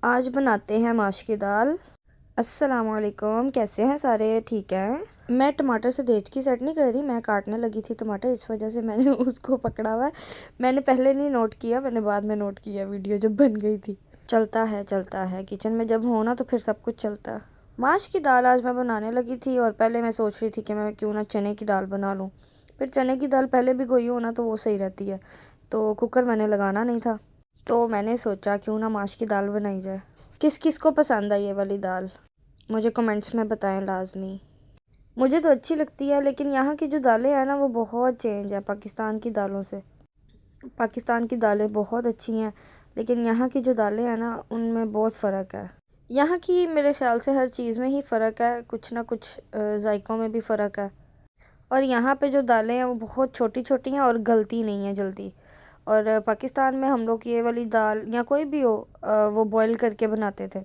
आज बनाते हैं माश की दाल। अस्सलाम वालेकुम, कैसे हैं सारे? ठीक हैं। मैं टमाटर से देचकी सेट नहीं कर रही, मैं काटने लगी थी टमाटर, इस वजह से मैंने उसको पकड़ा हुआ है। मैंने पहले नहीं नोट किया, मैंने बाद में नोट किया वीडियो जब बन गई थी। चलता है किचन में जब हो ना तो फिर सब कुछ चलता है। माश की दाल आज मैं बनाने लगी थी और पहले मैं सोच रही थी कि मैं क्यों ना चने की दाल बना लूँ। फिर चने की दाल पहले भिगोई हो ना तो वो सही रहती है, तो कुकर मैंने लगाना नहीं था, तो मैंने सोचा क्यों ना माश की दाल बनाई जाए। किस किस को पसंद है ये वाली दाल, मुझे कमेंट्स में बताएं लाजमी। मुझे तो अच्छी लगती है, लेकिन यहाँ की जो दालें हैं ना वो बहुत चेंज है पाकिस्तान की दालों से। पाकिस्तान की दालें बहुत अच्छी हैं, लेकिन यहाँ की जो दालें हैं ना उनमें बहुत फ़र्क है। यहाँ की मेरे ख़्याल से हर चीज़ में ही फ़र्क है, कुछ ना कुछ जायकों में भी फ़र्क है। और यहाँ पे जो दालें हैं वो बहुत छोटी छोटी हैं और गलती नहीं है जल्दी। और पाकिस्तान में हम लोग ये वाली दाल या कोई भी हो वो बॉईल करके बनाते थे,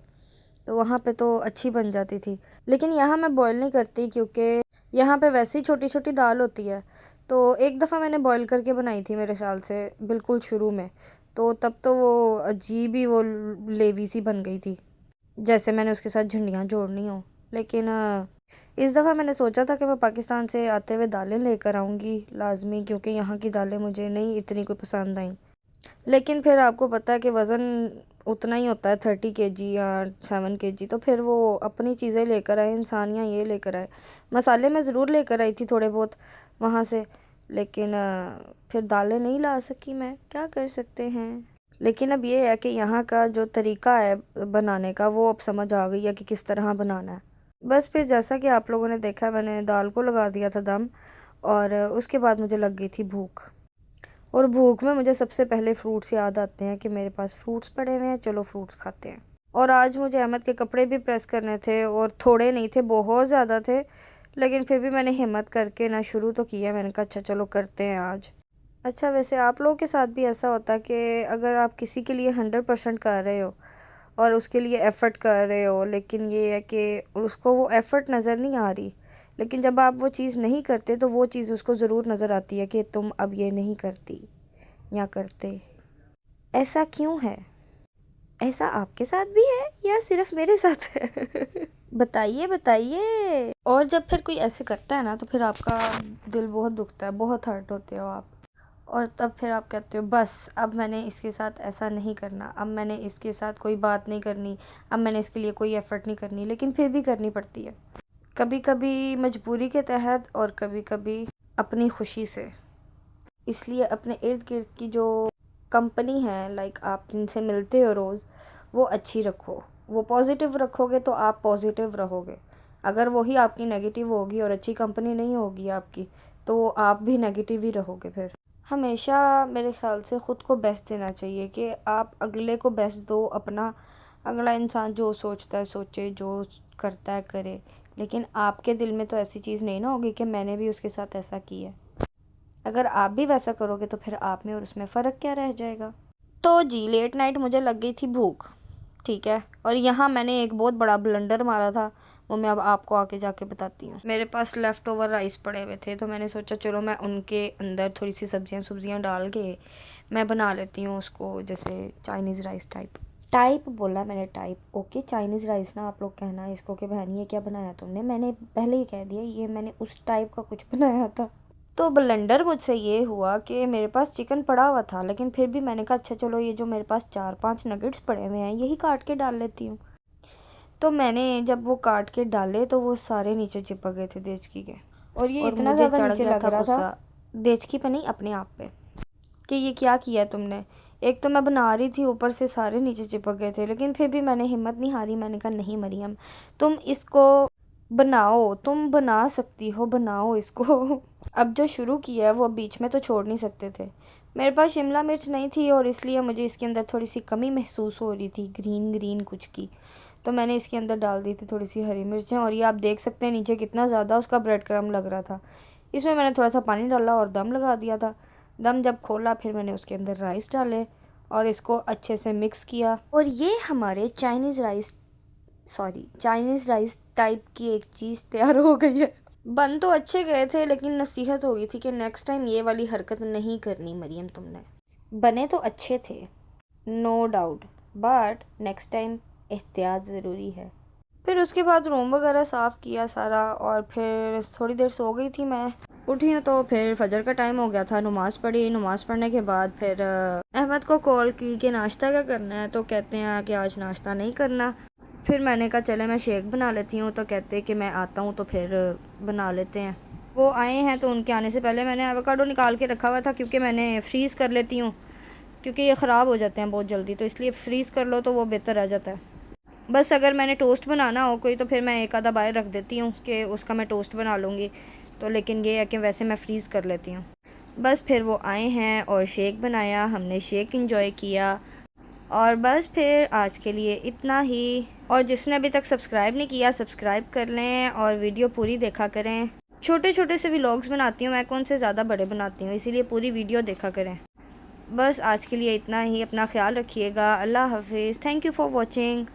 तो वहाँ पे तो अच्छी बन जाती थी। लेकिन यहाँ मैं बॉईल नहीं करती, क्योंकि यहाँ पे वैसे ही छोटी छोटी दाल होती है। तो एक दफ़ा मैंने बॉईल करके बनाई थी मेरे ख़्याल से बिल्कुल शुरू में, तो तब तो वो अजीब ही वो लेवी सी बन गई थी, जैसे मैंने उसके साथ झंडियाँ जोड़नी हो। लेकिन इस दफ़ा मैंने सोचा था कि मैं पाकिस्तान से आते हुए दालें लेकर आऊँगी लाजमी, क्योंकि यहाँ की दालें मुझे नहीं इतनी कोई पसंद आई। लेकिन फिर आपको पता है कि वज़न उतना ही होता है 30 kg या 7 kg, तो फिर वो अपनी चीज़ें लेकर आए इंसान या ये लेकर आए। मसाले मैं ज़रूर लेकर आई थी थोड़े बहुत वहाँ से, लेकिन फिर दालें नहीं ला सकी, मैं क्या कर सकते हैं। लेकिन अब ये है कि यहाँ का जो तरीका है बनाने का वो अब समझ आ गई है कि किस तरह बनाना है। बस फिर जैसा कि आप लोगों ने देखा, मैंने दाल को लगा दिया था दम, और उसके बाद मुझे लग गई थी भूख। और भूख में मुझे सबसे पहले फ्रूट्स याद आते हैं कि मेरे पास फ्रूट्स पड़े हुए हैं, चलो फ्रूट्स खाते हैं। और आज मुझे अहमद के कपड़े भी प्रेस करने थे, और थोड़े नहीं थे, बहुत ज़्यादा थे। लेकिन फिर भी मैंने हिम्मत करके ना शुरू तो किया, मैंने कहा अच्छा चलो करते हैं आज। अच्छा, वैसे आप लोगों के साथ भी ऐसा होता है कि अगर आप किसी के लिए 100% कर रहे हो और उसके लिए एफ़र्ट कर रहे हो, लेकिन ये है कि उसको वो एफ़र्ट नज़र नहीं आ रही, लेकिन जब आप वो चीज़ नहीं करते तो वो चीज़ उसको ज़रूर नज़र आती है कि तुम अब ये नहीं करती या करते। ऐसा क्यों है? ऐसा आपके साथ भी है या सिर्फ मेरे साथ है? बताइए बताइए। और जब फिर कोई ऐसे करता है ना तो फिर आपका दिल बहुत दुखता है, बहुत हर्ट होते हो आप। और तब फिर आप कहते हो बस अब मैंने इसके साथ ऐसा नहीं करना, अब मैंने इसके साथ कोई बात नहीं करनी, अब मैंने इसके लिए कोई एफ़र्ट नहीं करनी, लेकिन फिर भी करनी पड़ती है। कभी कभी मजबूरी के तहत और कभी कभी अपनी खुशी से। इसलिए अपने इर्द गिर्द की जो कंपनी है, लाइक आप जिनसे मिलते हो रोज़, वो अच्छी रखो। वो पॉजिटिव रखोगे तो आप पॉजिटिव रहोगे। अगर वही आपकी नेगेटिव होगी और अच्छी कंपनी नहीं होगी आपकी, तो आप भी नेगेटिव ही रहोगे। फिर हमेशा मेरे ख़्याल से ख़ुद को बेस्ट देना चाहिए कि आप अगले को बेस्ट दो अपना। अगला इंसान जो सोचता है सोचे, जो करता है करे, लेकिन आपके दिल में तो ऐसी चीज़ नहीं ना होगी कि मैंने भी उसके साथ ऐसा किया। अगर आप भी वैसा करोगे तो फिर आप में और उसमें फ़र्क क्या रह जाएगा। तो जी लेट नाइट मुझे लग गई थी भूख, ठीक है, और यहाँ मैंने एक बहुत बड़ा ब्लंडर मारा था, वो मैं अब आपको आके जाके बताती हूँ। मेरे पास लेफ़्ट ओवर राइस पड़े हुए थे, तो मैंने सोचा चलो मैं उनके अंदर थोड़ी सी सब्जियाँ डाल के मैं बना लेती हूँ उसको, जैसे चाइनीज़ राइस टाइप बोला मैंने, टाइप ओके, चाइनीज़ राइस ना आप लोग कहना इसको कि बहन ये क्या बनाया तुमने। मैंने पहले ही कह दिया ये मैंने उस टाइप का कुछ बनाया था। तो ब्लेंडर मुझसे ये हुआ कि मेरे पास चिकन पड़ा हुआ था, लेकिन फिर भी मैंने कहा अच्छा चलो ये जो मेरे पास 4-5 नगेट्स पड़े हुए हैं यही काट के डाल लेती हूँ। तो मैंने जब वो काट के डाले तो वो सारे नीचे चिपक गए थे देचकी के, और ये इतना ज़्यादा नीचे लग रहा था देचकी पे नहीं अपने आप पे, कि ये क्या किया तुमने। एक तो मैं बना रही थी, ऊपर से सारे नीचे चिपक गए थे, लेकिन फिर भी मैंने हिम्मत नहीं हारी। मैंने कहा नहीं मरियम, तुम इसको बनाओ, तुम बना सकती हो, बनाओ इसको। अब जो शुरू किया है वो अब बीच में तो छोड़ नहीं सकते थे। मेरे पास शिमला मिर्च नहीं थी और इसलिए मुझे इसके अंदर थोड़ी सी कमी महसूस हो रही थी, ग्रीन ग्रीन कुछ की, तो मैंने इसके अंदर डाल दी थी थोड़ी सी हरी मिर्चें। और ये आप देख सकते हैं नीचे कितना ज़्यादा उसका ब्रेड क्रम्ब लग रहा था। इसमें मैंने थोड़ा सा पानी डाला और दम लगा दिया था। दम जब खोला फिर मैंने उसके अंदर राइस डाले और इसको अच्छे से मिक्स किया, और ये हमारे चाइनीज़ राइस टाइप की एक चीज़ तैयार हो गई है। बन तो अच्छे गए थे, लेकिन नसीहत हो गई थी कि नेक्स्ट टाइम ये वाली हरकत नहीं करनी मरियम तुमने। बने तो अच्छे थे, no doubt, but next time एहतियात ज़रूरी है। फिर उसके बाद रूम वगैरह साफ़ किया सारा और फिर थोड़ी देर सो गई थी मैं। उठी हूँ तो फिर फजर का टाइम हो गया था, नमाज़ पढ़ी। नमाज़ पढ़ने के बाद फिर अहमद को कॉल की कि नाश्ता क्या करना है, तो कहते हैं कि आज नाश्ता नहीं करना। फिर मैंने कहा चले मैं शेक बना लेती हूँ, तो कहते कि मैं आता हूँ तो फिर बना लेते हैं। वो आए हैं तो उनके आने से पहले मैंने एवोकाडो निकाल के रखा हुआ था, क्योंकि मैंने फ्रीज़ कर लेती हूँ, क्योंकि ये ख़राब हो जाते हैं बहुत जल्दी, तो इसलिए फ्रीज़ कर लो तो वो बेहतर रह जाता है। बस अगर मैंने टोस्ट बनाना हो कोई तो फिर मैं एक आधा बाहर रख देती हूँ कि उसका मैं टोस्ट बना लूँगी, तो लेकिन ये है कि वैसे मैं फ्रीज़ कर लेती हूँ। बस फिर वो आए हैं और शेक बनाया, हमने शेक इंजॉय किया और बस फिर आज के लिए इतना ही। और जिसने अभी तक सब्सक्राइब नहीं किया सब्सक्राइब कर लें और वीडियो पूरी देखा करें। छोटे छोटे से व्लॉग्स बनाती हूँ मैं, कौन से ज़्यादा बड़े बनाती हूँ, इसीलिए पूरी वीडियो देखा करें। बस आज के लिए इतना ही, अपना ख्याल रखिएगा। अल्लाह हाफिज़। Thank you for watching.